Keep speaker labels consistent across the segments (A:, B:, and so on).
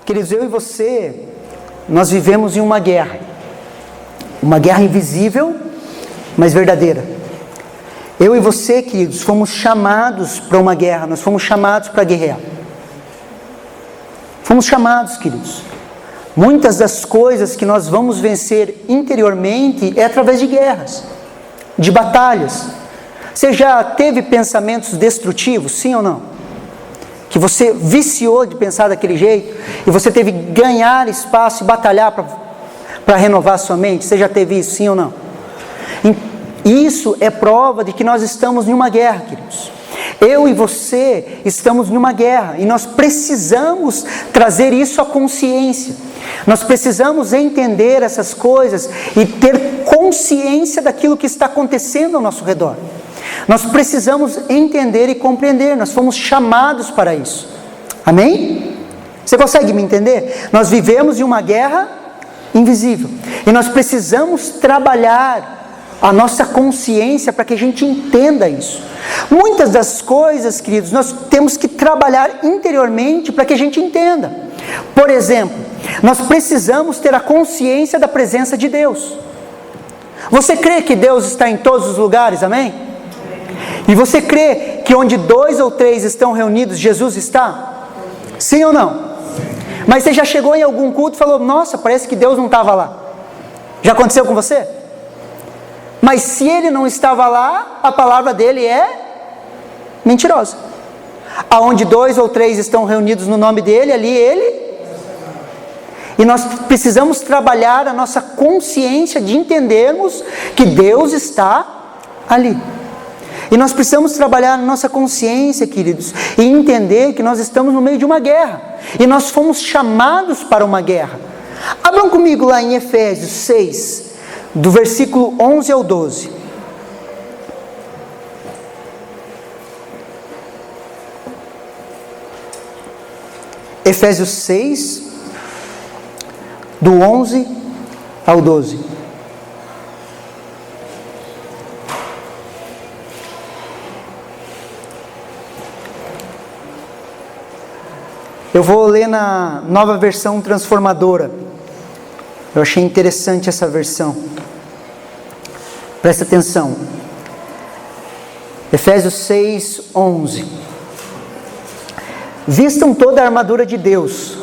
A: Queridos, eu e você, nós vivemos em uma guerra invisível, mas verdadeira. Eu e você, queridos, fomos chamados para uma guerra, nós fomos chamados para guerrear. Fomos chamados, queridos. Muitas das coisas que nós vamos vencer interiormente é através de guerras, de batalhas. Você já teve pensamentos destrutivos, sim ou não? Que você viciou de pensar daquele jeito e você teve que ganhar espaço e batalhar para renovar a sua mente. Você já teve isso, sim ou não? Isso é prova de que nós estamos em uma guerra, queridos. Eu e você estamos em uma guerra e nós precisamos trazer isso à consciência. Nós precisamos entender essas coisas e ter consciência daquilo que está acontecendo ao nosso redor. Nós precisamos entender e compreender, nós fomos chamados para isso. Amém? Você consegue me entender? Nós vivemos em uma guerra invisível e nós precisamos trabalhar a nossa consciência para que a gente entenda isso. Muitas das coisas, queridos, nós temos que trabalhar interiormente para que a gente entenda. Por exemplo, nós precisamos ter a consciência da presença de Deus. Você crê que Deus está em todos os lugares, amém? E você crê que onde 2 ou 3 estão reunidos, Jesus está? Sim ou não? Mas você já chegou em algum culto e falou, nossa, parece que Deus não estava lá. Já aconteceu com você? Mas se Ele não estava lá, a palavra dele é mentirosa. Aonde 2 ou 3 estão reunidos no nome dele, ali Ele... E nós precisamos trabalhar a nossa consciência de entendermos que Deus está ali. E nós precisamos trabalhar a nossa consciência, queridos, e entender que nós estamos no meio de uma guerra. E nós fomos chamados para uma guerra. Abram comigo lá em Efésios 6, do versículo 11 ao 12. Efésios 6, do 11 ao 12. Eu vou ler na nova versão transformadora. Eu achei interessante essa versão. Presta atenção. Efésios 6, 11. Vistam toda a armadura de Deus,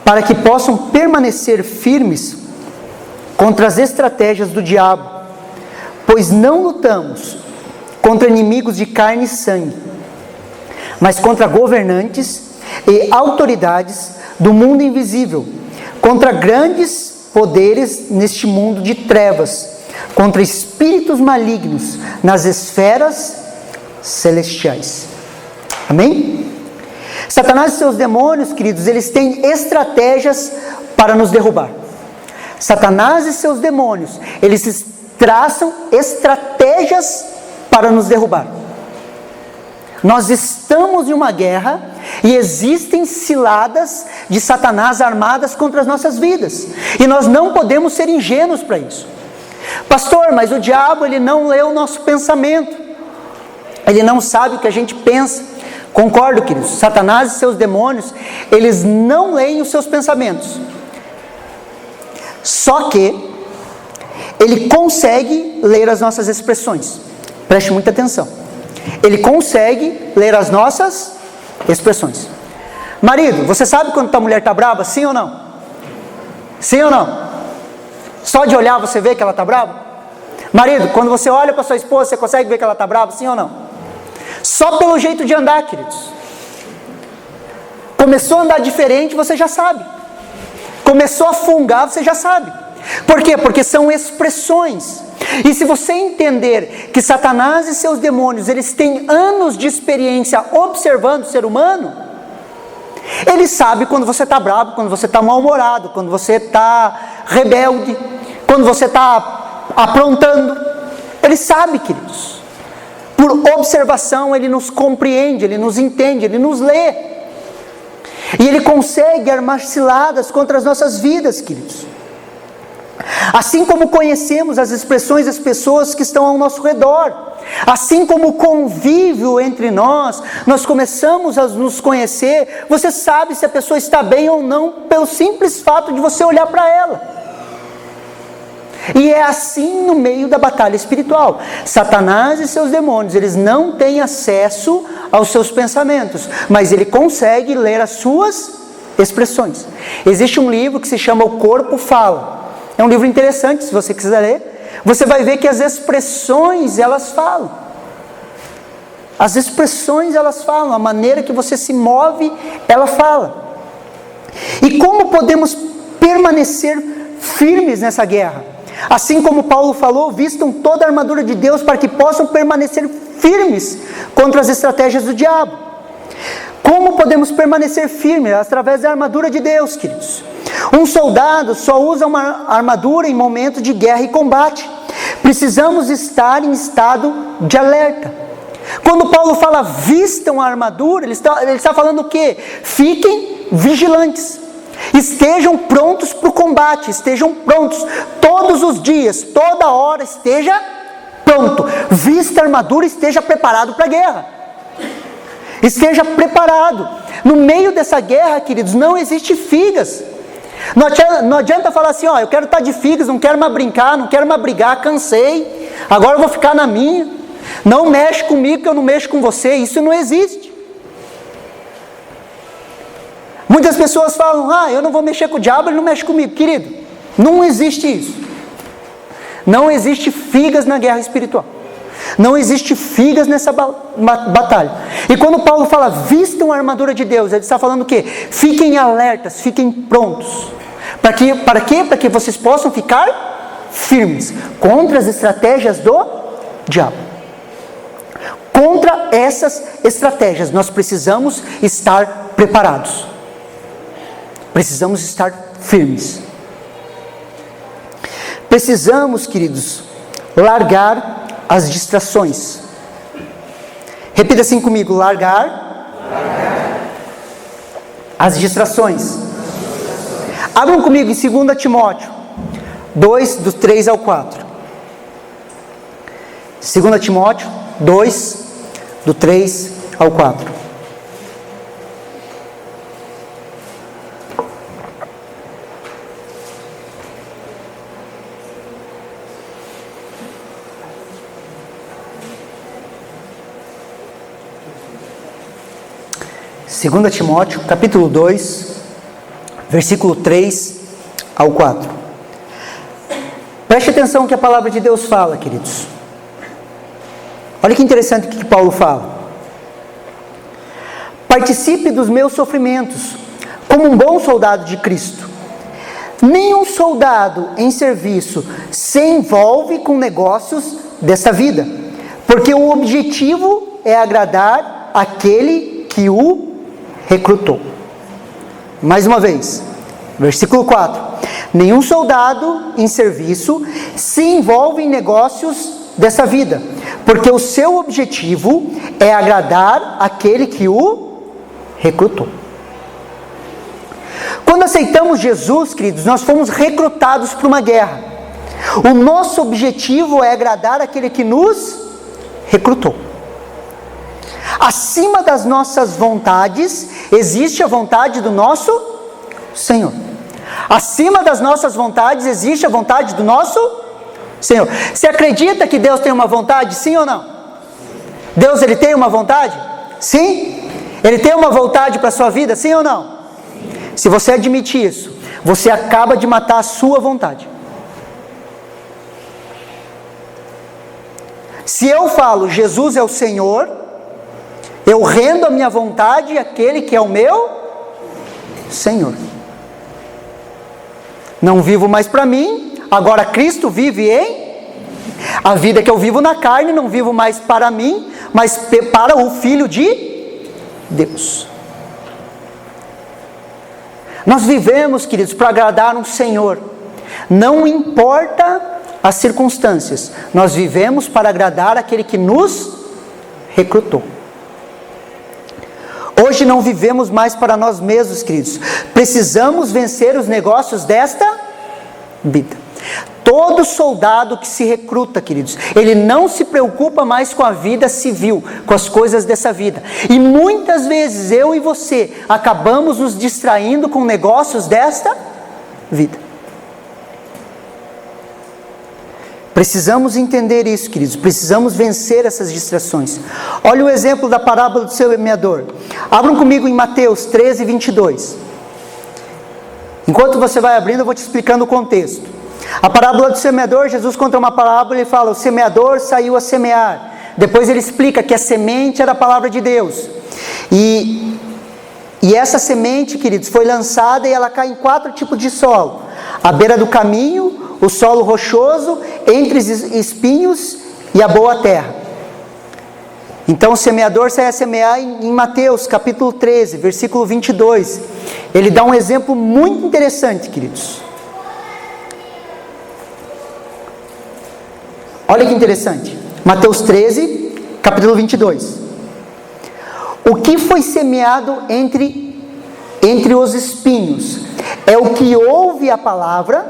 A: para que possam permanecer firmes contra as estratégias do diabo, pois não lutamos contra inimigos de carne e sangue, mas contra governantes e autoridades do mundo invisível, contra grandes poderes neste mundo de trevas, contra espíritos malignos nas esferas celestiais. Amém? Satanás e seus demônios, queridos, eles têm estratégias para nos derrubar. Satanás e seus demônios, eles traçam estratégias para nos derrubar. Nós estamos em uma guerra e existem ciladas de Satanás armadas contra as nossas vidas. E nós não podemos ser ingênuos para isso. Pastor, mas o diabo, ele não lê o nosso pensamento. Ele não sabe o que a gente pensa. Concordo, queridos. Satanás e seus demônios, eles não leem os seus pensamentos. Só que ele consegue ler as nossas expressões. Preste muita atenção. Ele consegue ler as nossas expressões. Marido, você sabe quando tua mulher está brava? Sim ou não? Sim ou não? Só de olhar você vê que ela está brava? Marido, quando você olha para sua esposa, você consegue ver que ela está brava? Sim ou não? Só pelo jeito de andar, queridos. Começou a andar diferente, você já sabe. Começou a fungar, você já sabe. Por quê? Porque são expressões. E se você entender que Satanás e seus demônios, eles têm anos de experiência observando o ser humano, ele sabe quando você está bravo, quando você está mal-humorado, quando você está rebelde, quando você está aprontando. Ele sabe, queridos. Por observação, ele nos compreende, ele nos entende, ele nos lê. E ele consegue armar ciladas contra as nossas vidas, queridos. Assim como conhecemos as expressões das pessoas que estão ao nosso redor, assim como o convívio entre nós, nós começamos a nos conhecer, você sabe se a pessoa está bem ou não, pelo simples fato de você olhar para ela. E é assim no meio da batalha espiritual. Satanás e seus demônios, eles não têm acesso aos seus pensamentos, mas ele consegue ler as suas expressões. Existe um livro que se chama O Corpo Fala. É um livro interessante, se você quiser ler. Você vai ver que as expressões, elas falam. As expressões, elas falam. A maneira que você se move, ela fala. E como podemos permanecer firmes nessa guerra? Assim como Paulo falou, vistam toda a armadura de Deus para que possam permanecer firmes contra as estratégias do diabo. Como podemos permanecer firmes? Através da armadura de Deus, queridos. Um soldado só usa uma armadura em momento de guerra e combate. Precisamos estar em estado de alerta. Quando Paulo fala vistam a armadura, ele está falando o quê? Fiquem vigilantes. Estejam prontos para o combate, estejam prontos todos os dias, toda hora, esteja pronto. Vista a armadura, esteja preparado para a guerra. Esteja preparado. No meio dessa guerra, queridos, não existe figas. Não adianta falar assim, eu quero estar de figas, não quero mais brincar, não quero mais brigar, cansei, agora eu vou ficar na minha. Não mexe comigo que eu não mexo com você. Isso não existe. Muitas pessoas falam, eu não vou mexer com o diabo, ele não mexe comigo. Querido, não existe isso. Não existe figas na guerra espiritual. Não existe figas nessa batalha. E quando Paulo fala, vistam a armadura de Deus, ele está falando o quê? Fiquem alertas, fiquem prontos. Para quê? Para que vocês possam ficar firmes contra as estratégias do diabo. Contra essas estratégias, nós precisamos estar preparados. Precisamos estar firmes. Precisamos, queridos, largar as distrações. Repita assim comigo: largar as distrações. Abram comigo em 2 Timóteo 2, do 3 ao 4. 2 Timóteo 2, do 3 ao 4. Segunda Timóteo, capítulo 2, versículo 3 ao 4. Preste atenção no que a palavra de Deus fala, queridos. Olha que interessante o que Paulo fala. Participe dos meus sofrimentos, como um bom soldado de Cristo. Nenhum soldado em serviço se envolve com negócios desta vida, porque o objetivo é agradar aquele que o recrutou. Mais uma vez, versículo 4. Nenhum soldado em serviço se envolve em negócios dessa vida, porque o seu objetivo é agradar aquele que o recrutou. Quando aceitamos Jesus, queridos, nós fomos recrutados para uma guerra. O nosso objetivo é agradar aquele que nos recrutou. Acima das nossas vontades, existe a vontade do nosso Senhor. Acima das nossas vontades, existe a vontade do nosso Senhor. Você acredita que Deus tem uma vontade, sim ou não? Deus, Ele tem uma vontade? Sim? Ele tem uma vontade para a sua vida, sim ou não? Se você admitir isso, você acaba de matar a sua vontade. Se eu falo, Jesus é o Senhor, eu rendo a minha vontade àquele que é o meu Senhor. Não vivo mais para mim, agora Cristo vive em... A vida que eu vivo na carne, não vivo mais para mim, mas para o Filho de Deus. Nós vivemos, queridos, para agradar um Senhor. Não importa as circunstâncias, nós vivemos para agradar aquele que nos recrutou. Hoje não vivemos mais para nós mesmos, queridos. Precisamos vencer os negócios desta vida. Todo soldado que se recruta, queridos, ele não se preocupa mais com a vida civil, com as coisas dessa vida. E muitas vezes eu e você acabamos nos distraindo com negócios desta vida. Precisamos entender isso, queridos. Precisamos vencer essas distrações. Olha o exemplo da parábola do semeador. Abram comigo em Mateus 13, 22. Enquanto você vai abrindo, eu vou te explicando o contexto. A parábola do semeador, Jesus conta uma parábola e fala: o semeador saiu a semear. Depois ele explica que a semente era a palavra de Deus. E essa semente, queridos, foi lançada e ela cai em 4 tipos de solo: à beira do caminho, o solo rochoso, entre os espinhos e a boa terra. Então o semeador sai a semear em Mateus capítulo 13, versículo 22. Ele dá um exemplo muito interessante, queridos. Olha que interessante. Mateus 13, capítulo 22. O que foi semeado entre os espinhos é o que ouve a palavra,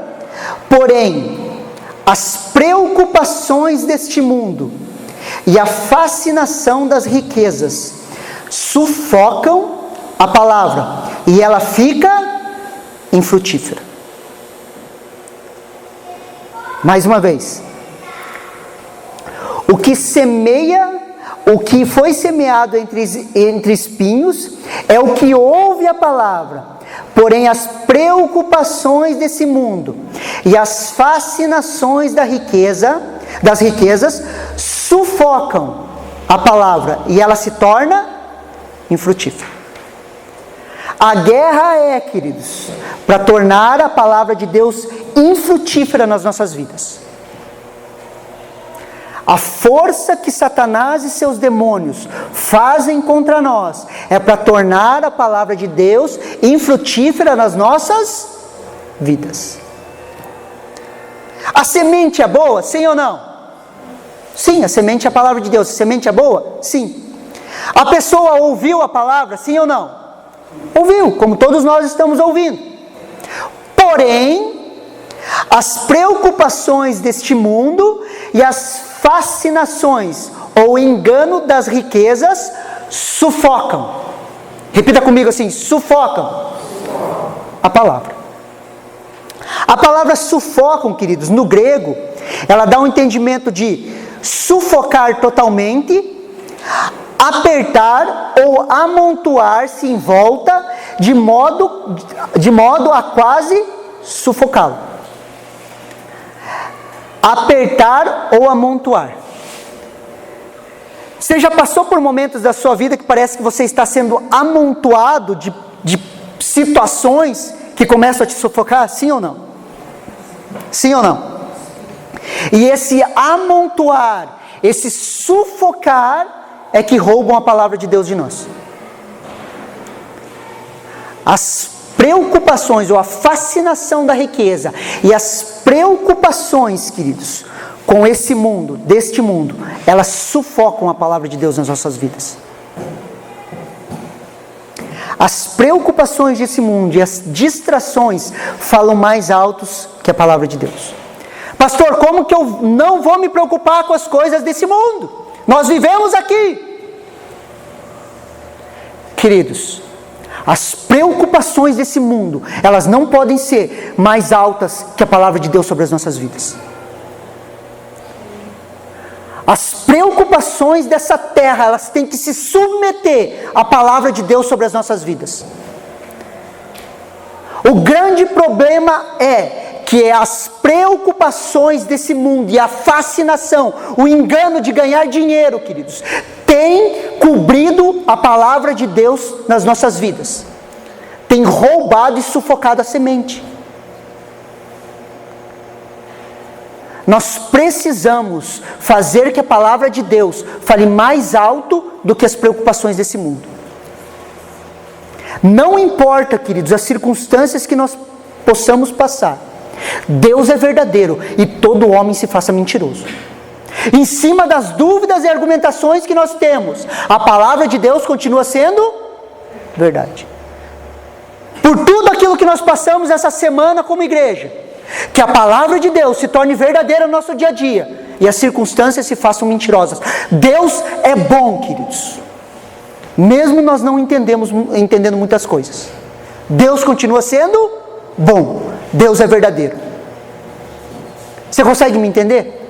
A: porém as preocupações deste mundo e a fascinação das riquezas sufocam a palavra e ela fica infrutífera. Mais uma vez. O que foi semeado entre espinhos é o que ouve a palavra, porém as preocupações desse mundo e as fascinações das riquezas sufocam a palavra e ela se torna infrutífera. A guerra é, queridos, para tornar a palavra de Deus infrutífera nas nossas vidas. A força que Satanás e seus demônios fazem contra nós é para tornar a palavra de Deus infrutífera nas nossas vidas. A semente é boa? Sim ou não? Sim, a semente é a palavra de Deus. A semente é boa? Sim. A pessoa ouviu a palavra? Sim ou não? Ouviu, como todos nós estamos ouvindo. Porém, as preocupações deste mundo e as fascinações ou engano das riquezas sufocam. Repita comigo assim: sufocam a palavra. A palavra sufocam, queridos, no grego, ela dá um entendimento de sufocar totalmente, apertar ou amontoar-se em volta de modo a quase sufocá-lo. Apertar ou amontoar. Você já passou por momentos da sua vida que parece que você está sendo amontoado de situações que começam a te sufocar? Sim ou não? Sim ou não? E esse amontoar, esse sufocar é que roubam a palavra de Deus de nós. As preocupações ou a fascinação da riqueza e as preocupações, queridos, com esse mundo, deste mundo, elas sufocam a palavra de Deus nas nossas vidas. As preocupações desse mundo e as distrações falam mais altos que a palavra de Deus. Pastor, como que eu não vou me preocupar com as coisas desse mundo? Nós vivemos aqui. Queridos, as preocupações desse mundo, elas não podem ser mais altas que a palavra de Deus sobre as nossas vidas. As preocupações dessa terra, elas têm que se submeter à palavra de Deus sobre as nossas vidas. O grande problema é que as preocupações desse mundo e a fascinação, o engano de ganhar dinheiro, queridos, tem cobrido a palavra de Deus nas nossas vidas. Tem roubado e sufocado a semente. Nós precisamos fazer que a palavra de Deus fale mais alto do que as preocupações desse mundo. Não importa, queridos, as circunstâncias que nós possamos passar. Deus é verdadeiro e todo homem se faça mentiroso. Em cima das dúvidas e argumentações que nós temos, a palavra de Deus continua sendo verdade. Por tudo aquilo que nós passamos essa semana como igreja, que a palavra de Deus se torne verdadeira no nosso dia a dia e as circunstâncias se façam mentirosas. Deus é bom, queridos. Mesmo nós não entendendo muitas coisas, Deus continua sendo bom. Deus é verdadeiro. Você consegue me entender?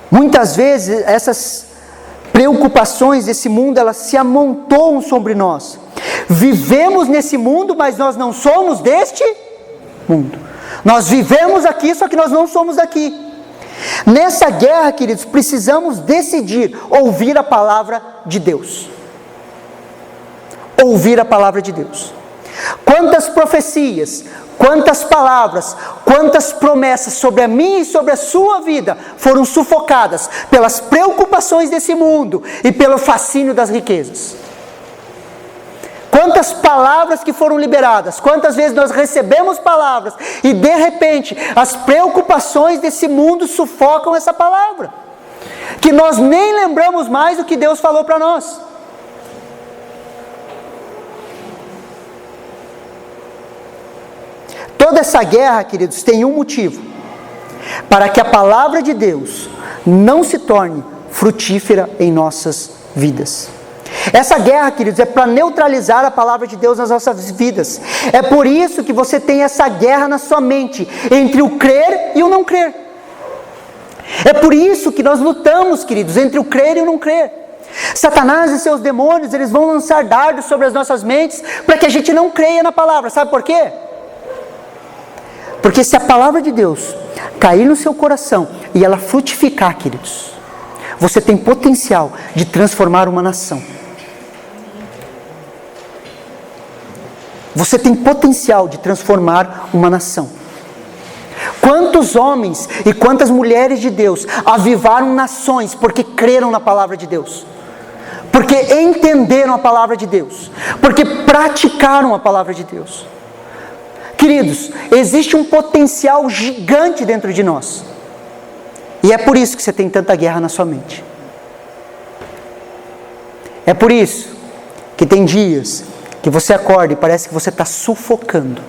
A: Muitas vezes essas preocupações desse mundo, elas se amontoam sobre nós. Vivemos nesse mundo, mas nós não somos deste mundo. Nós vivemos aqui, só que nós não somos daqui. Nessa guerra, queridos, precisamos decidir ouvir a palavra de Deus. Ouvir a palavra de Deus. Quantas profecias, quantas palavras, quantas promessas sobre a minha e sobre a sua vida foram sufocadas pelas preocupações desse mundo e pelo fascínio das riquezas. Quantas palavras que foram liberadas, quantas vezes nós recebemos palavras e de repente as preocupações desse mundo sufocam essa palavra, que nós nem lembramos mais o que Deus falou para nós. Toda essa guerra, queridos, tem um motivo: para que a palavra de Deus não se torne frutífera em nossas vidas. Essa guerra, queridos, é para neutralizar a palavra de Deus nas nossas vidas. É por isso que você tem essa guerra na sua mente, entre o crer e o não crer. É por isso que nós lutamos, queridos, entre o crer e o não crer. Satanás e seus demônios, eles vão lançar dardos sobre as nossas mentes, para que a gente não creia na palavra. Sabe por quê? Porque se a palavra de Deus cair no seu coração e ela frutificar, queridos, você tem potencial de transformar uma nação. Você tem potencial de transformar uma nação. Quantos homens e quantas mulheres de Deus avivaram nações porque creram na palavra de Deus? Porque entenderam a palavra de Deus? Porque praticaram a palavra de Deus? Queridos, existe um potencial gigante dentro de nós. E é por isso que você tem tanta guerra na sua mente. É por isso que tem dias que você acorda e parece que você está sufocando.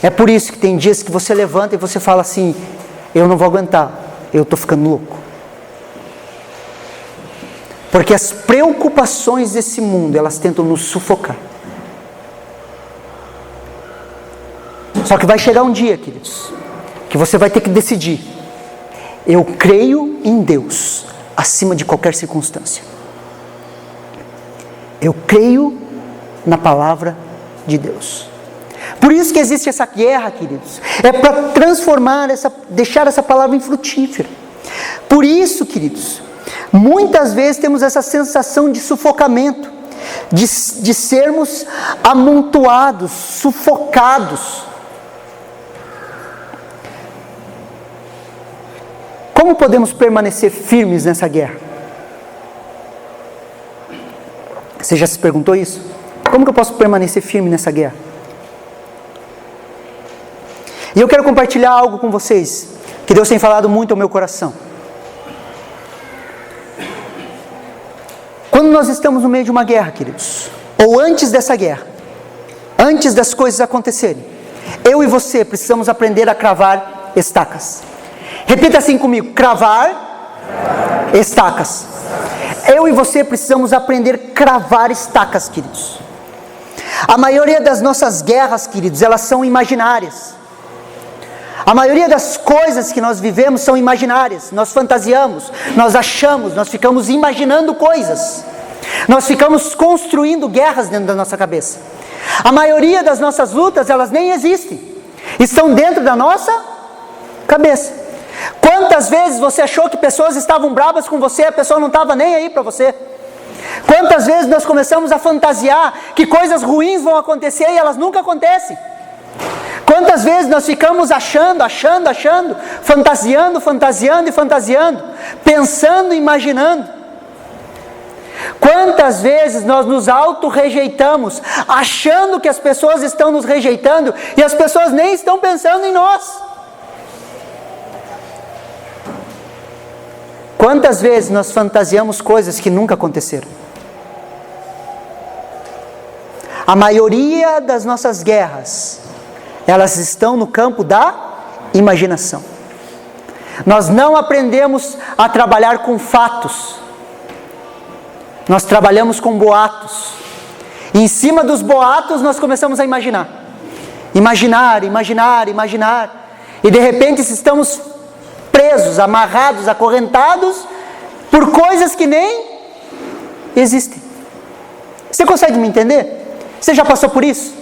A: É por isso que tem dias que você levanta e você fala assim: eu não vou aguentar, eu estou ficando louco. Porque as preocupações desse mundo, elas tentam nos sufocar. Só que vai chegar um dia, queridos, que você vai ter que decidir: eu creio em Deus acima de qualquer circunstância. Eu creio na palavra de Deus. Por isso que existe essa guerra, queridos. É para transformar, deixar essa palavra infrutífera. Por isso, queridos, muitas vezes temos essa sensação de sufocamento, de sermos amontoados, sufocados. Como podemos permanecer firmes nessa guerra? Você já se perguntou isso? Como que eu posso permanecer firme nessa guerra? E eu quero compartilhar algo com vocês, que Deus tem falado muito ao meu coração. Quando nós estamos no meio de uma guerra, queridos, ou antes dessa guerra, antes das coisas acontecerem, eu e você precisamos aprender a cravar estacas. Repita assim comigo: cravar estacas. Eu e você precisamos aprender a cravar estacas, queridos. A maioria das nossas guerras, queridos, elas são imaginárias. A maioria das coisas que nós vivemos são imaginárias. Nós fantasiamos, nós achamos, nós ficamos imaginando coisas. Nós ficamos construindo guerras dentro da nossa cabeça. A maioria das nossas lutas, elas nem existem. Estão dentro da nossa cabeça. Quantas vezes você achou que pessoas estavam bravas com você, a pessoa não estava nem aí para você? Quantas vezes nós começamos a fantasiar que coisas ruins vão acontecer e elas nunca acontecem? Quantas vezes nós ficamos achando, fantasiando, pensando, imaginando? Quantas vezes nós nos auto-rejeitamos, achando que as pessoas estão nos rejeitando e as pessoas nem estão pensando em nós? Quantas vezes nós fantasiamos coisas que nunca aconteceram? A maioria das nossas guerras, elas estão no campo da imaginação. Nós não aprendemos a trabalhar com fatos. Nós trabalhamos com boatos. E em cima dos boatos nós começamos a imaginar. Imaginar. E de repente estamos presos, amarrados, acorrentados por coisas que nem existem. Você consegue me entender? Você já passou por isso?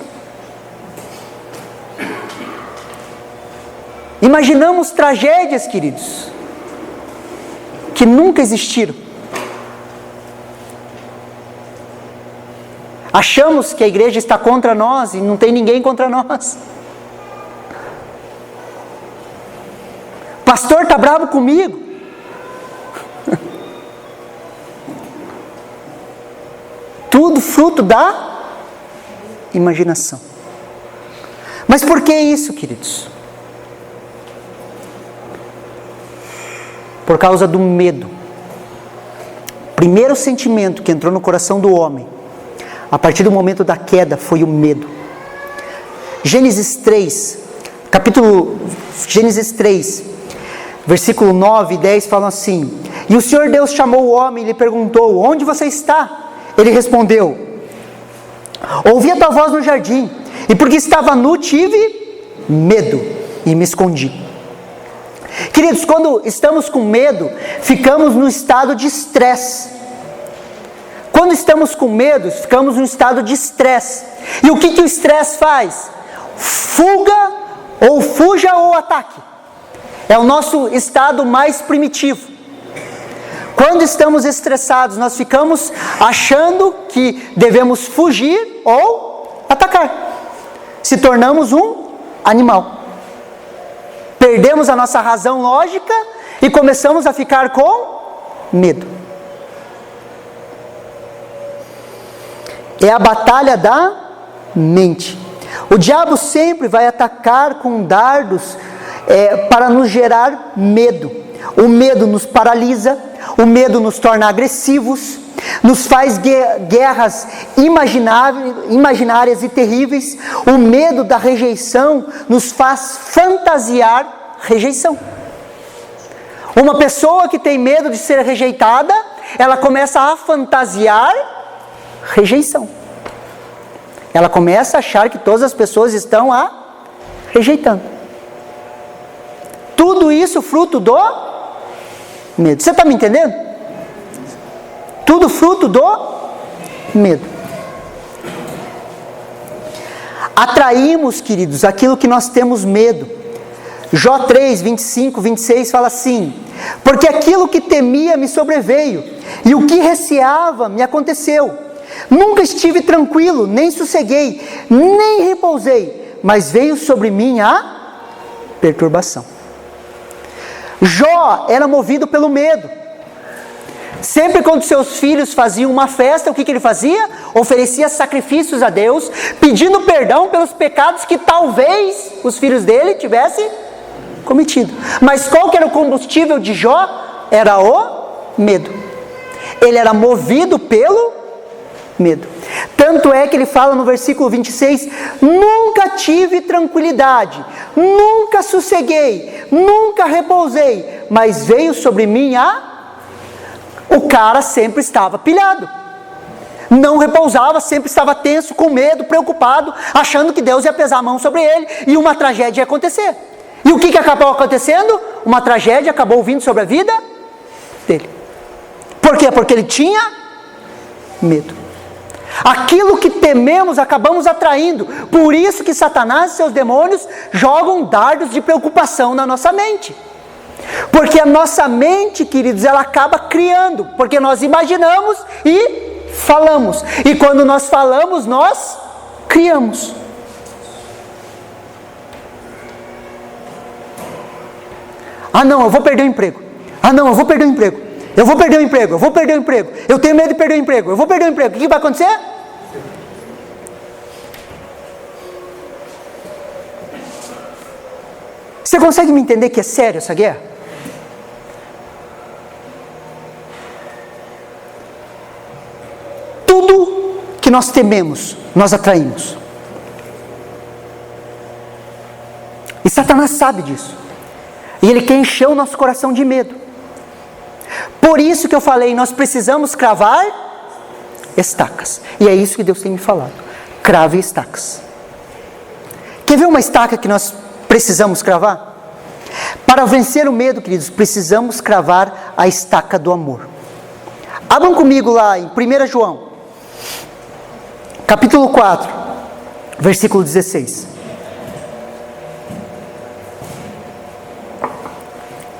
A: Imaginamos tragédias, queridos, que nunca existiram. Achamos que a igreja está contra nós e não tem ninguém contra nós. O pastor está bravo comigo. Tudo fruto da imaginação. Mas por que isso, queridos? Por causa do medo. O primeiro sentimento que entrou no coração do homem, a partir do momento da queda, foi o medo. Gênesis 3, versículo 9 e 10 falam assim: E o Senhor Deus chamou o homem e lhe perguntou: Onde você está? Ele respondeu: Ouvi a tua voz no jardim, e porque estava nu tive medo e me escondi. Queridos, quando estamos com medo, ficamos no estado de estresse. Quando estamos com medo, ficamos no estado de estresse. E o que o estresse faz? Fuga, ou fuja ou ataque. É o nosso estado mais primitivo. Quando estamos estressados, nós ficamos achando que devemos fugir ou atacar. Se tornamos um animal. Perdemos a nossa razão lógica e começamos a ficar com medo. É a batalha da mente. O diabo sempre vai atacar com dardos para nos gerar medo. O medo nos paralisa, o medo nos torna agressivos, nos faz guerras imaginárias e terríveis. O medo da rejeição nos faz fantasiar rejeição. Uma pessoa que tem medo de ser rejeitada, ela começa a fantasiar rejeição. Ela começa a achar que todas as pessoas estão a rejeitando. Tudo isso fruto do medo. Você está me entendendo? Tudo fruto do medo. Atraímos, queridos, aquilo que nós temos medo. Jó 3, 25, 26 fala assim: Porque aquilo que temia me sobreveio, e o que receava me aconteceu. Nunca estive tranquilo, nem sosseguei, nem repousei, mas veio sobre mim a perturbação. Jó era movido pelo medo. Sempre quando seus filhos faziam uma festa, o que ele fazia? Oferecia sacrifícios a Deus, pedindo perdão pelos pecados que talvez os filhos dele tivessem cometido. Mas qual que era o combustível de Jó? Era o medo. Ele era movido pelo medo. Tanto é que ele fala no versículo 26: Nunca tive tranquilidade, nunca sosseguei, nunca repousei, mas veio sobre mim O cara sempre estava pilhado, não repousava, sempre estava tenso, com medo, preocupado, achando que Deus ia pesar a mão sobre ele e uma tragédia ia acontecer. E o que acabou acontecendo? Uma tragédia acabou vindo sobre a vida dele. Por quê? Porque ele tinha medo. Aquilo que tememos acabamos atraindo. Por isso que Satanás e seus demônios jogam dardos de preocupação na nossa mente. Porque a nossa mente, queridos, ela acaba criando. Porque nós imaginamos e falamos. E quando nós falamos, nós criamos. Ah não, eu vou perder o emprego. Ah não, eu vou perder o emprego. Eu vou perder o emprego, eu vou perder o emprego. Eu tenho medo de perder o emprego, eu vou perder o emprego. O que vai acontecer? Você consegue me entender que é sério essa guerra? Tudo que que nós tememos, nós atraímos. E Satanás sabe disso. E ele quer encher o nosso coração de medo. Por isso que eu falei, nós precisamos cravar estacas. E é isso que Deus tem me falado. Crave estacas. Quer ver uma estaca que nós precisamos cravar? Para vencer o medo, queridos, precisamos cravar a estaca do amor. Abram comigo lá em 1 João, capítulo 4, versículo 16.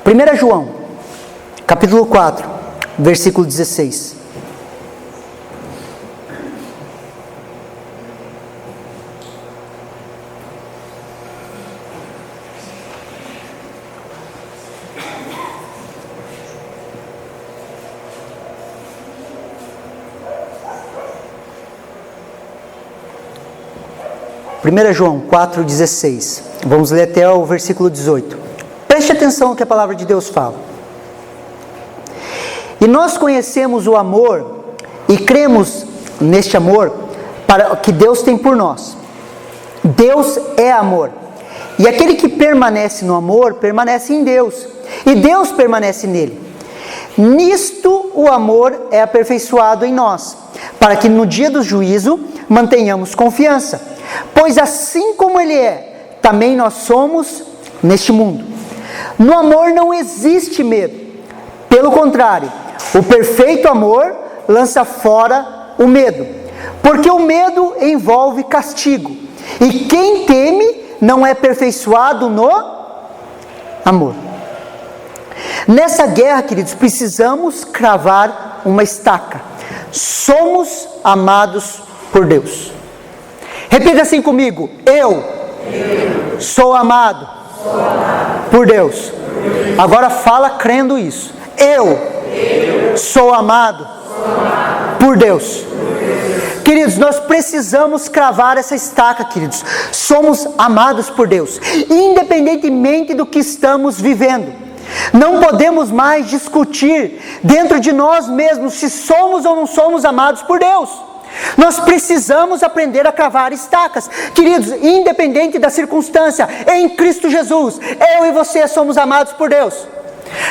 A: 1 João, capítulo 4, versículo 16. Primeira João 4,16. Vamos ler até o versículo 18. Preste atenção no que a palavra de Deus fala. E nós conhecemos o amor e cremos neste amor que Deus tem por nós. Deus é amor. E aquele que permanece no amor, permanece em Deus. E Deus permanece nele. Nisto o amor é aperfeiçoado em nós, para que no dia do juízo mantenhamos confiança. Pois assim como Ele é, também nós somos neste mundo. No amor não existe medo. Pelo contrário, o perfeito amor lança fora o medo. Porque o medo envolve castigo. E quem teme não é aperfeiçoado no amor. Nessa guerra, queridos, precisamos cravar uma estaca. Somos amados por Deus. Repita assim comigo: eu sou amado por Deus. Agora fala crendo isso. Eu sou amado por Deus. Queridos, nós precisamos cravar essa estaca, queridos. Somos amados por Deus, independentemente do que estamos vivendo. Não podemos mais discutir dentro de nós mesmos se somos ou não somos amados por Deus. Nós precisamos aprender a cravar estacas. Queridos, independente da circunstância, em Cristo Jesus, eu e você somos amados por Deus.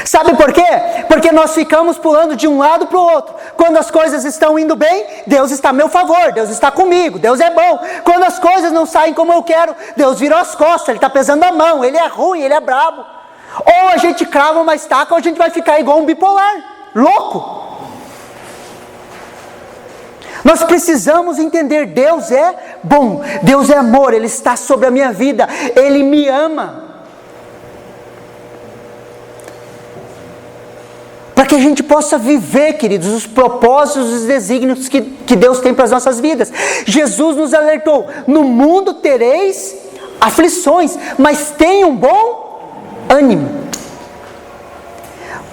A: Sabe por quê? Porque nós ficamos pulando de um lado para o outro. Quando as coisas estão indo bem, Deus está a meu favor, Deus está comigo, Deus é bom. Quando as coisas não saem como eu quero, Deus virou as costas, Ele está pesando a mão, Ele é ruim, Ele é brabo. Ou a gente crava uma estaca ou a gente vai ficar igual um bipolar, louco. Nós precisamos entender, Deus é bom, Deus é amor, Ele está sobre a minha vida, Ele me ama. Para que a gente possa viver, queridos, os propósitos e os desígnios que Deus tem para as nossas vidas. Jesus nos alertou: no mundo tereis aflições, mas tenham bom ânimo.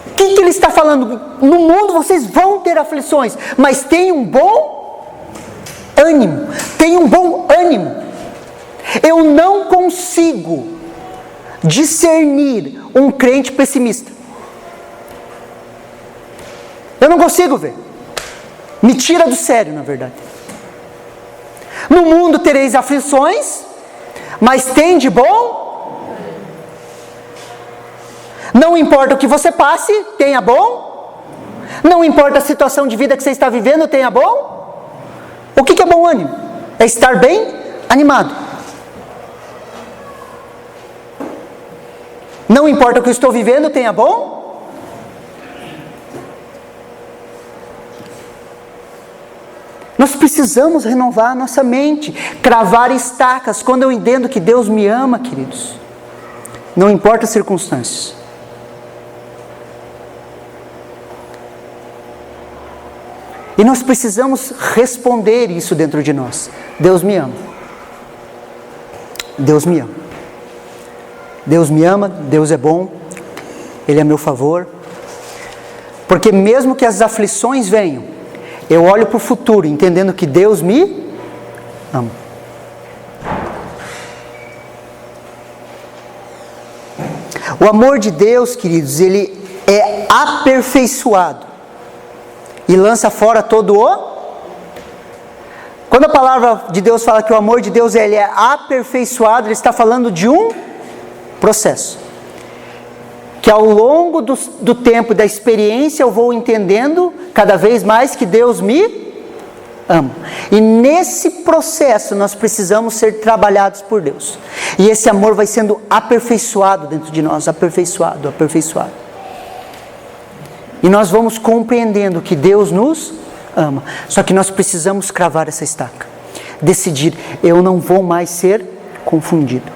A: O que Ele está falando? No mundo vocês vão ter aflições, mas tenham bom ânimo. Tenham bom ânimo. Eu não consigo discernir um crente pessimista. Eu não consigo ver. Me tira do sério, na verdade. No mundo tereis aflições, mas tem de bom. Não importa o que você passe, tenha bom. Não importa a situação de vida que você está vivendo, tenha bom. O que é bom ânimo? É estar bem animado. Não importa o que eu estou vivendo, tenha bom. Nós precisamos renovar a nossa mente, cravar estacas. Quando eu entendo que Deus me ama, queridos, não importa as circunstâncias. E nós precisamos responder isso dentro de nós. Deus me ama. Deus me ama. Deus me ama, Deus é bom, Ele é a meu favor. Porque mesmo que as aflições venham, eu olho para o futuro, entendendo que Deus me ama. O amor de Deus, queridos, ele é aperfeiçoado e lança fora todo Quando a palavra de Deus fala que o amor de Deus ele é aperfeiçoado, ele está falando de um processo. Que ao longo do tempo, da experiência, eu vou entendendo cada vez mais que Deus me ama. E nesse processo nós precisamos ser trabalhados por Deus. E esse amor vai sendo aperfeiçoado dentro de nós, aperfeiçoado. E nós vamos compreendendo que Deus nos ama. Só que nós precisamos cravar essa estaca. Decidir, eu não vou mais ser confundido.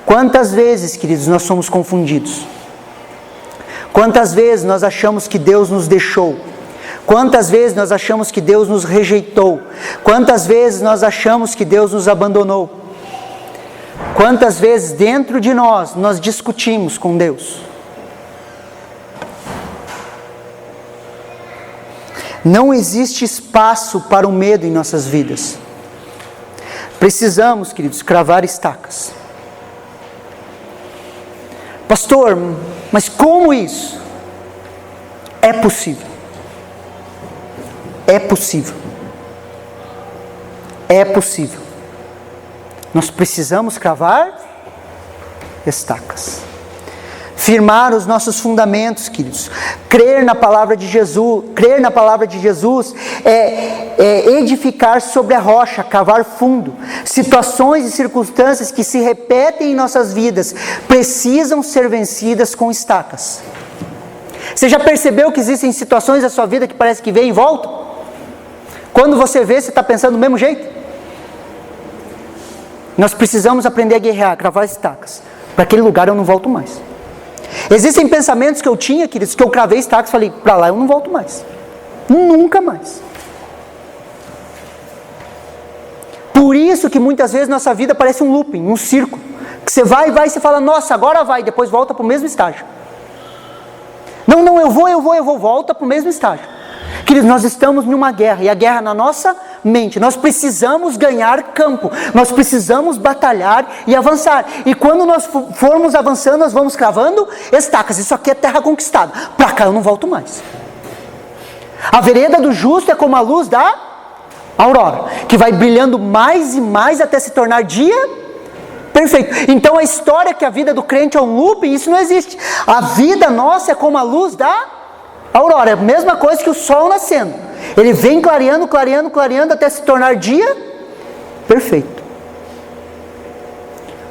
A: Quantas vezes, queridos, nós somos confundidos? Quantas vezes nós achamos que Deus nos deixou? Quantas vezes nós achamos que Deus nos rejeitou? Quantas vezes nós achamos que Deus nos abandonou? Quantas vezes dentro de nós discutimos com Deus? Não existe espaço para o medo em nossas vidas. Precisamos, queridos, cravar estacas. Pastor, mas como isso? É possível. É possível. É possível. Nós precisamos cravar estacas. Firmar os nossos fundamentos, queridos. Crer na palavra de Jesus é edificar sobre a rocha, cavar fundo. Situações e circunstâncias que se repetem em nossas vidas precisam ser vencidas com estacas. Você já percebeu que existem situações da sua vida que parece que vem e volta? Quando você vê, você está pensando do mesmo jeito? Nós precisamos aprender a guerrear, cravar estacas. Para aquele lugar eu não volto mais. Existem pensamentos que eu tinha, queridos, que eu cravei estacas e falei, para lá eu não volto mais. Nunca mais. Por isso que muitas vezes nossa vida parece um looping, um círculo. Que você vai e você fala, nossa, agora vai, e depois volta para o mesmo estágio. Não, eu vou, volta para o mesmo estágio. Queridos, nós estamos numa guerra, e a guerra na nossa mente. Nós precisamos ganhar campo, nós precisamos batalhar e avançar. E quando nós formos avançando, nós vamos cravando estacas. Isso aqui é terra conquistada. Para cá eu não volto mais. A vereda do justo é como a luz da aurora, que vai brilhando mais e mais até se tornar dia perfeito. Então a história que a vida do crente é um looping, isso não existe. A vida nossa é como a luz da aurora, é a mesma coisa que o sol nascendo. Ele vem clareando até se tornar dia perfeito.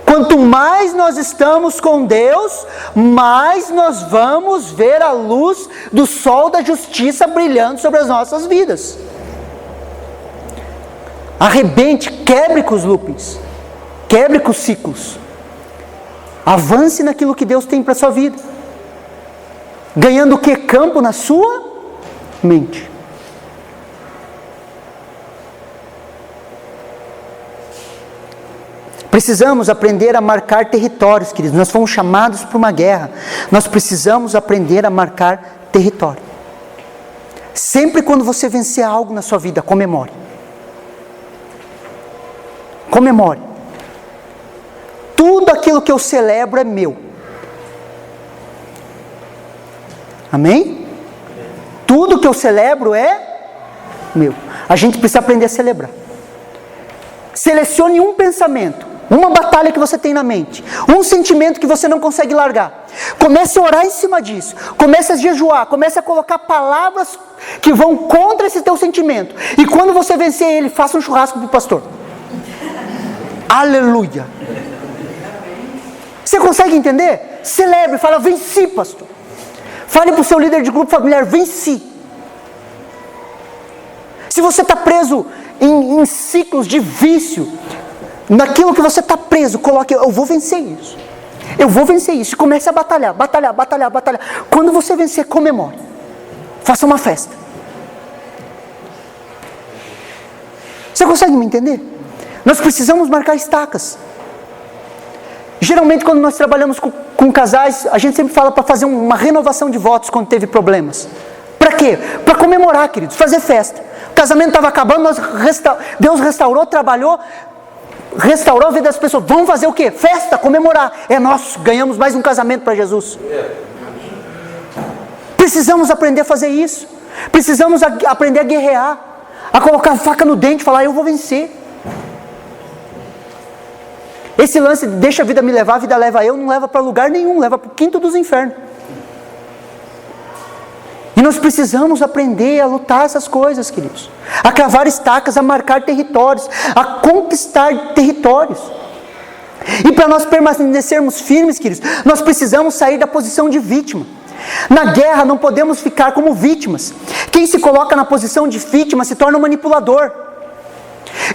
A: Quanto mais nós estamos com Deus, mais nós vamos ver a luz do sol da justiça brilhando sobre as nossas vidas. Arrebente, quebre com os loopings, quebre com os ciclos. Avance naquilo que Deus tem para a sua vida. Ganhando o que? Campo na sua mente. Precisamos aprender a marcar territórios, queridos. Nós fomos chamados para uma guerra. Nós precisamos aprender a marcar território. Sempre quando você vencer algo na sua vida, comemore. Comemore. Tudo aquilo que eu celebro é meu. Amém? Tudo que eu celebro é meu. A gente precisa aprender a celebrar. Selecione um pensamento, uma batalha que você tem na mente, um sentimento que você não consegue largar. Comece a orar em cima disso. Comece a jejuar. Comece a colocar palavras que vão contra esse teu sentimento. E quando você vencer ele, faça um churrasco para o pastor. Aleluia. Você consegue entender? Celebre, fala, venci, pastor. Fale para o seu líder de grupo familiar, venci. Se você está preso em ciclos de vício, naquilo que você está preso, coloque, eu vou vencer isso. Eu vou vencer isso. E comece a batalhar. Quando você vencer, comemore. Faça uma festa. Você consegue me entender? Nós precisamos marcar estacas. Geralmente quando nós trabalhamos com casais, a gente sempre fala para fazer uma renovação de votos quando teve problemas. Para quê? Para comemorar, queridos, fazer festa. O casamento estava acabando, Deus restaurou, trabalhou, restaurou a vida das pessoas. Vamos fazer o quê? Festa, comemorar. É nosso, ganhamos mais um casamento para Jesus. Precisamos aprender a fazer isso. Precisamos aprender a guerrear. a colocar a faca no dente e falar: eu vou vencer. Esse lance de deixa a vida me levar, a vida leva eu, não leva para lugar nenhum, leva para o quinto dos infernos. E nós precisamos aprender a lutar essas coisas, queridos. A cravar estacas, a marcar territórios, a conquistar territórios. E para nós permanecermos firmes, queridos, nós precisamos sair da posição de vítima. Na guerra não podemos ficar como vítimas. Quem se coloca na posição de vítima se torna um manipulador.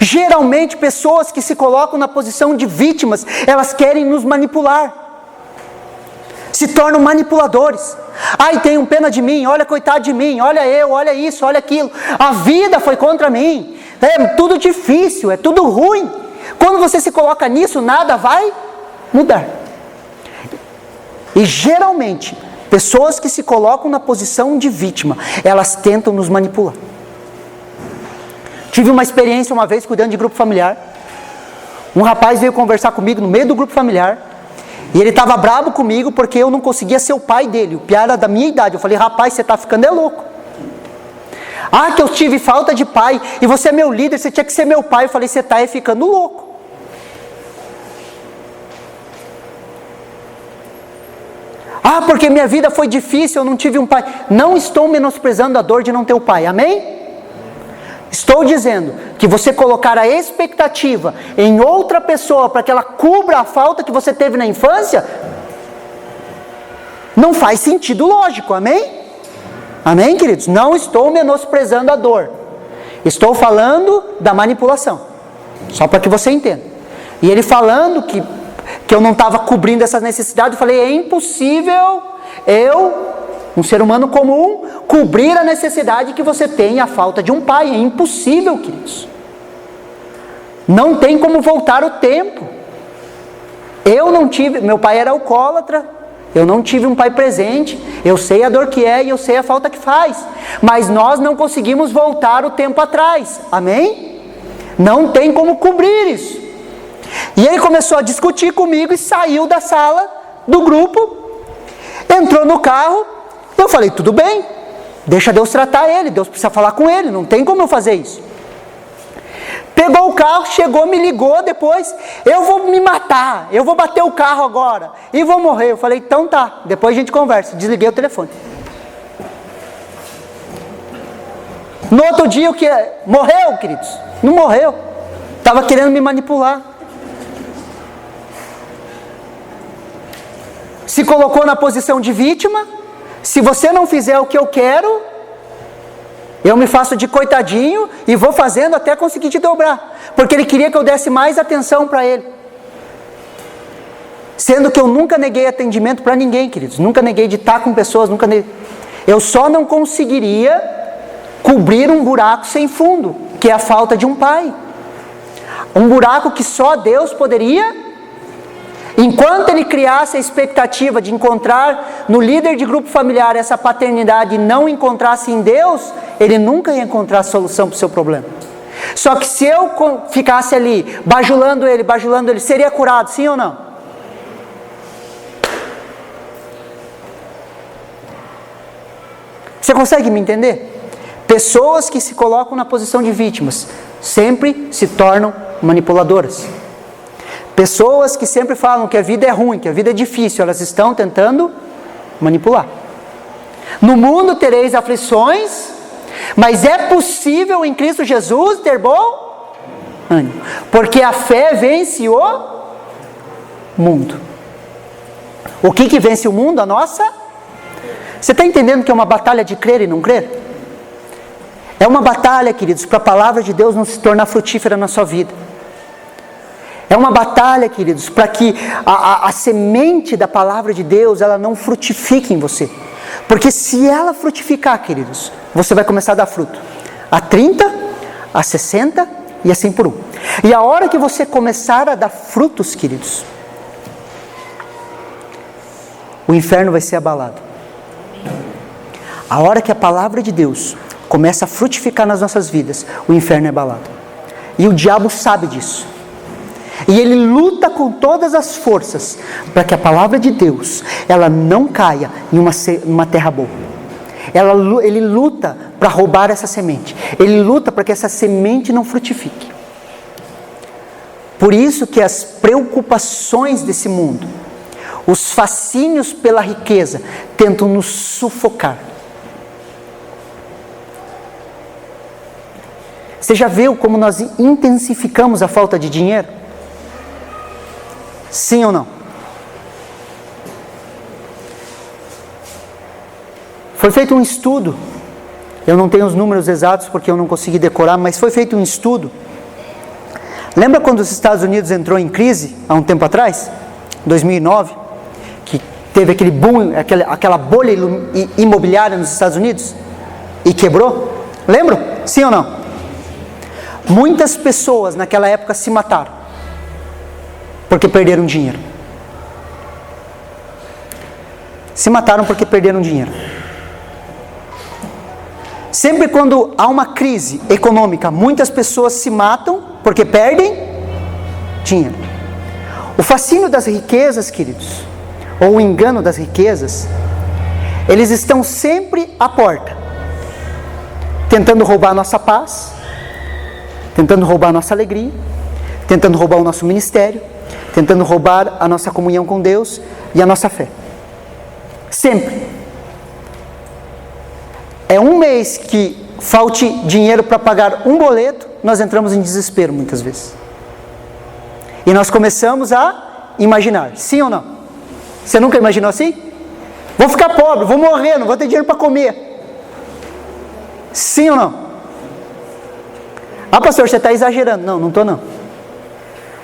A: Geralmente pessoas que se colocam na posição de vítimas, elas querem nos manipular. Se tornam manipuladores. Ai, tenham pena de mim, olha, coitado de mim, olha eu, olha isso, olha aquilo. A vida foi contra mim, é tudo difícil, é tudo ruim. Quando você se coloca nisso, nada vai mudar. E geralmente, pessoas que se colocam na posição de vítima, elas tentam nos manipular. Tive uma experiência uma vez cuidando de grupo familiar. Um rapaz veio conversar comigo no meio do grupo familiar. E ele estava bravo comigo porque eu não conseguia ser o pai dele. O piá era da minha idade. Eu falei: rapaz, você está ficando louco. Ah, que eu tive falta de pai. E você é meu líder, você tinha que ser meu pai. Eu falei: você está ficando louco. Ah, porque minha vida foi difícil, eu não tive um pai. Não estou menosprezando a dor de não ter o pai, amém? Estou dizendo que você colocar a expectativa em outra pessoa para que ela cubra a falta que você teve na infância, não faz sentido lógico, amém? Amém, queridos? Não estou menosprezando a dor. Estou falando da manipulação. Só para que você entenda. E ele falando que eu não estava cobrindo essa necessidade, eu falei: é impossível um ser humano comum, cobrir a necessidade que você tem, a falta de um pai. É impossível, queridos. Não tem como voltar o tempo. Eu não tive, meu pai era alcoólatra, eu não tive um pai presente, eu sei a dor que é e eu sei a falta que faz, mas nós não conseguimos voltar o tempo atrás, amém? Não tem como cobrir isso. E ele começou a discutir comigo e saiu da sala do grupo, entrou no carro. Eu falei: tudo bem, deixa Deus tratar ele, Deus precisa falar com ele, não tem como eu fazer isso. Pegou o carro, chegou, me ligou depois: eu vou me matar, eu vou bater o carro agora e vou morrer. Eu falei: então tá, depois a gente conversa. Desliguei o telefone. No outro dia, o que é? Morreu, queridos? Não morreu, estava querendo me manipular. Se colocou na posição de vítima. Se você não fizer o que eu quero, eu me faço de coitadinho e vou fazendo até conseguir te dobrar. Porque ele queria que eu desse mais atenção para ele. Sendo que eu nunca neguei atendimento para ninguém, queridos. Nunca neguei de estar com pessoas, nunca neguei. Eu só não conseguiria cobrir um buraco sem fundo, que é a falta de um pai. Um buraco que só Deus poderia. Enquanto ele criasse a expectativa de encontrar no líder de grupo familiar essa paternidade e não encontrasse em Deus, ele nunca ia encontrar a solução para o seu problema. Só que se eu ficasse ali, bajulando ele, seria curado, sim ou não? Você consegue me entender? Pessoas que se colocam na posição de vítimas sempre se tornam manipuladoras. Pessoas que sempre falam que a vida é ruim, que a vida é difícil, elas estão tentando manipular. No mundo tereis aflições, mas é possível em Cristo Jesus ter bom ânimo, porque a fé vence o mundo. O que vence o mundo? A nossa? Você está entendendo que é uma batalha de crer e não crer? É uma batalha, queridos, para a palavra de Deus não se tornar frutífera na sua vida. É uma batalha, queridos, para que a semente da palavra de Deus, ela não frutifique em você. Porque se ela frutificar, queridos, você vai começar a dar fruto. A 30, a 60 e assim por um. E a hora que você começar a dar frutos, queridos, o inferno vai ser abalado. A hora que a palavra de Deus começa a frutificar nas nossas vidas, o inferno é abalado. E o diabo sabe disso. E ele luta com todas as forças para que a palavra de Deus, ela não caia em uma terra boa. Ele luta para roubar essa semente. Ele luta para que essa semente não frutifique. Por isso que as preocupações desse mundo, os fascínios pela riqueza, tentam nos sufocar. Você já viu como nós intensificamos a falta de dinheiro? Sim ou não? Foi feito um estudo, eu não tenho os números exatos porque eu não consegui decorar, mas foi feito um estudo. Lembra quando os Estados Unidos entrou em crise, há um tempo atrás? 2009, que teve aquele boom, aquela bolha imobiliária nos Estados Unidos? E quebrou? Lembram? Sim ou não? Muitas pessoas naquela época se mataram, porque perderam dinheiro. Se mataram porque perderam dinheiro. Sempre quando há uma crise econômica, muitas pessoas se matam porque perdem dinheiro. O fascínio das riquezas, queridos, ou o engano das riquezas, eles estão sempre à porta, tentando roubar a nossa paz, tentando roubar a nossa alegria, tentando roubar o nosso ministério, tentando roubar a nossa comunhão com Deus e a nossa fé. Sempre. É um mês que falte dinheiro para pagar um boleto, nós entramos em desespero muitas vezes. E nós começamos a imaginar, sim ou não? Você nunca imaginou assim? Vou ficar pobre, vou morrer, não vou ter dinheiro para comer. Sim ou não? Ah, pastor, você está exagerando. Não, não estou não.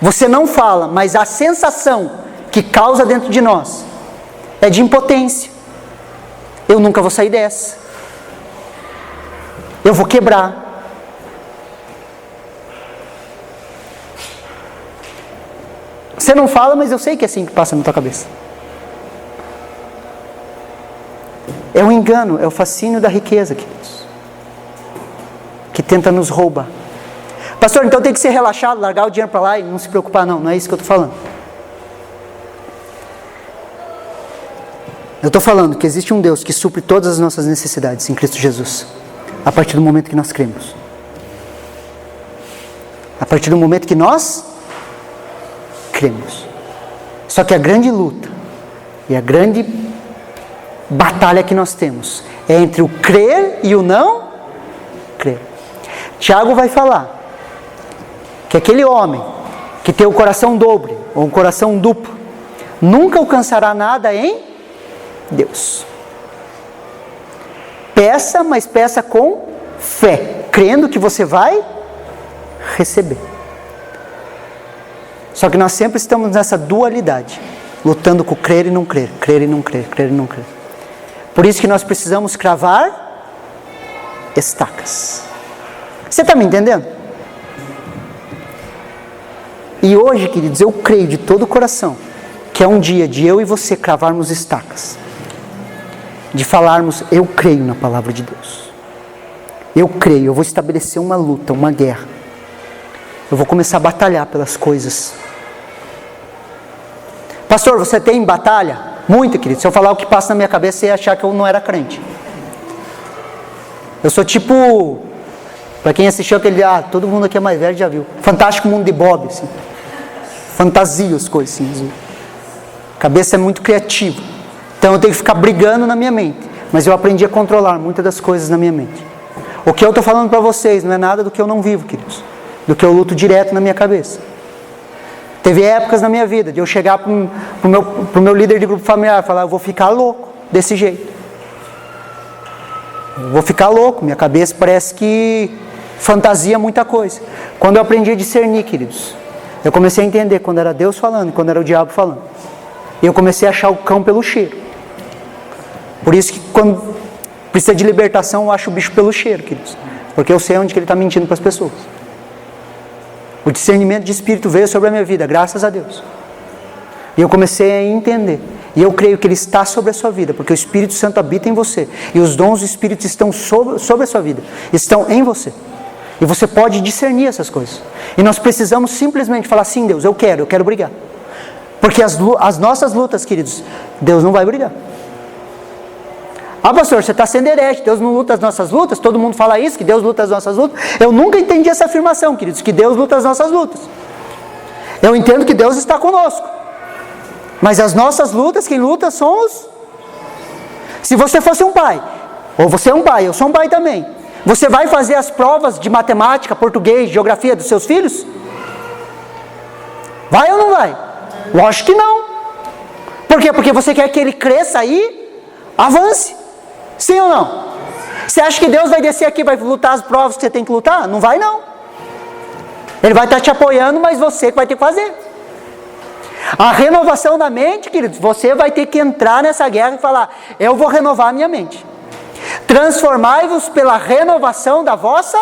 A: Você não fala, mas a sensação que causa dentro de nós é de impotência. Eu nunca vou sair dessa. Eu vou quebrar. Você não fala, mas eu sei que é assim que passa na tua cabeça. É o engano, é o fascínio da riqueza, queridos, que tenta nos roubar. Pastor, então tem que ser relaxado, largar o dinheiro para lá e não se preocupar. Não é isso que eu estou falando. Eu estou falando que existe um Deus que supre todas as nossas necessidades em Cristo Jesus, a partir do momento que nós cremos. A partir do momento que nós cremos. Só que a grande luta e a grande batalha que nós temos é entre o crer e o não crer. Tiago vai falar que aquele homem que tem o coração dobre ou um coração duplo nunca alcançará nada em Deus. Peça, mas peça com fé, crendo que você vai receber. Só que nós sempre estamos nessa dualidade, lutando com crer e não crer, crer e não crer, crer e não crer. Por isso que nós precisamos cravar estacas. Você está me entendendo? E hoje, queridos, eu creio de todo o coração que é um dia de eu e você cravarmos estacas, de falarmos, eu creio na palavra de Deus, eu creio, eu vou estabelecer uma luta, uma guerra, eu vou começar a batalhar pelas coisas. Pastor, você tem batalha? Muito, querido. Se eu falar o que passa na minha cabeça, você ia achar que eu não era crente. Eu sou tipo, para quem assistiu aquele, todo mundo aqui é mais velho, já viu, Fantástico Mundo de Bob, assim. Fantasia as coisas assim. A cabeça é muito criativa. Então eu tenho que ficar brigando na minha mente. Mas eu aprendi a controlar muitas das coisas na minha mente. O que eu estou falando para vocês não é nada do que eu não vivo, queridos. Do que eu luto direto na minha cabeça. Teve épocas na minha vida de eu chegar para o meu líder de grupo familiar e falar, eu vou ficar louco desse jeito. Eu vou ficar louco, minha cabeça parece que fantasia muita coisa. Quando eu aprendi a discernir, queridos, eu comecei a entender quando era Deus falando e quando era o diabo falando. E eu comecei a achar o cão pelo cheiro. Por isso que quando precisa de libertação, eu acho o bicho pelo cheiro, queridos. Porque eu sei onde que ele está mentindo para as pessoas. O discernimento de espírito veio sobre a minha vida, graças a Deus. E eu comecei a entender. E eu creio que ele está sobre a sua vida, porque o Espírito Santo habita em você. E os dons do Espírito estão sobre a sua vida. Estão em você. E você pode discernir essas coisas. E nós precisamos simplesmente falar, sim, Deus, eu quero brigar. Porque as nossas lutas, queridos, Deus não vai brigar. Ah, pastor, você está sendo herege, Deus não luta as nossas lutas? Todo mundo fala isso, que Deus luta as nossas lutas. Eu nunca entendi essa afirmação, queridos, que Deus luta as nossas lutas. Eu entendo que Deus está conosco. Mas as nossas lutas, quem luta somos... Se você fosse um pai, ou você é um pai, eu sou um pai também, você vai fazer as provas de matemática, português, geografia dos seus filhos? Vai ou não vai? Lógico que não. Por quê? Porque você quer que ele cresça e avance. Sim ou não? Você acha que Deus vai descer aqui e vai lutar as provas que você tem que lutar? Não vai não. Ele vai estar te apoiando, mas você que vai ter que fazer. A renovação da mente, queridos, você vai ter que entrar nessa guerra e falar, eu vou renovar a minha mente. Transformai-vos pela renovação da vossa...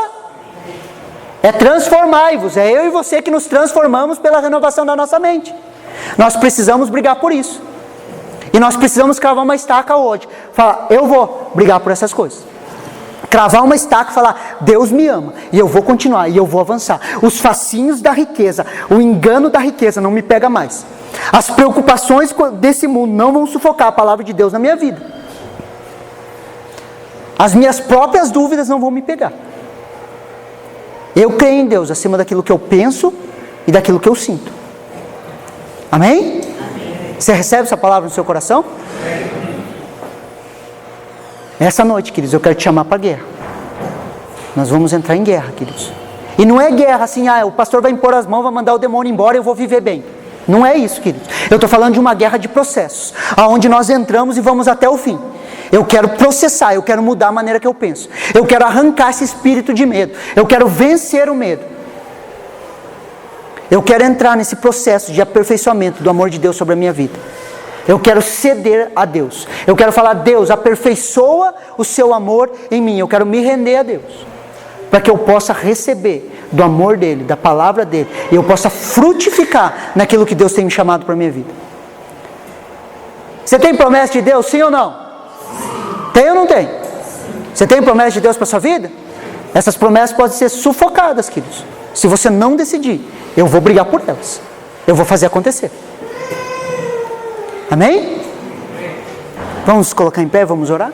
A: É transformai-vos, é eu e você que nos transformamos pela renovação da nossa mente. Nós precisamos brigar por isso. E nós precisamos cravar uma estaca hoje. Falar, eu vou brigar por essas coisas. Cravar uma estaca e falar, Deus me ama, e eu vou continuar, e eu vou avançar. Os fascínios da riqueza, o engano da riqueza não me pega mais. As preocupações desse mundo não vão sufocar a palavra de Deus na minha vida. As minhas próprias dúvidas não vão me pegar. Eu creio em Deus acima daquilo que eu penso e daquilo que eu sinto. Amém? Você recebe essa palavra no seu coração? Essa noite, queridos, eu quero te chamar para a guerra. Nós vamos entrar em guerra, queridos. E não é guerra assim, o pastor vai impor as mãos, vai mandar o demônio embora e eu vou viver bem. Não é isso, queridos. Eu estou falando de uma guerra de processos, aonde nós entramos e vamos até o fim. Eu quero processar, eu quero mudar a maneira que eu penso. Eu quero arrancar esse espírito de medo. Eu quero vencer o medo. Eu quero entrar nesse processo de aperfeiçoamento do amor de Deus sobre a minha vida. Eu quero ceder a Deus. Eu quero falar, Deus, aperfeiçoa o seu amor em mim. Eu quero me render a Deus. Para que eu possa receber do amor dEle, da palavra dEle. E eu possa frutificar naquilo que Deus tem me chamado para a minha vida. Você tem promessa de Deus, sim ou não? Tem ou não tem? Você tem promessa de Deus para a sua vida? Essas promessas podem ser sufocadas, queridos. Se você não decidir, eu vou brigar por elas. Eu vou fazer acontecer. Amém? Vamos colocar em pé, vamos orar?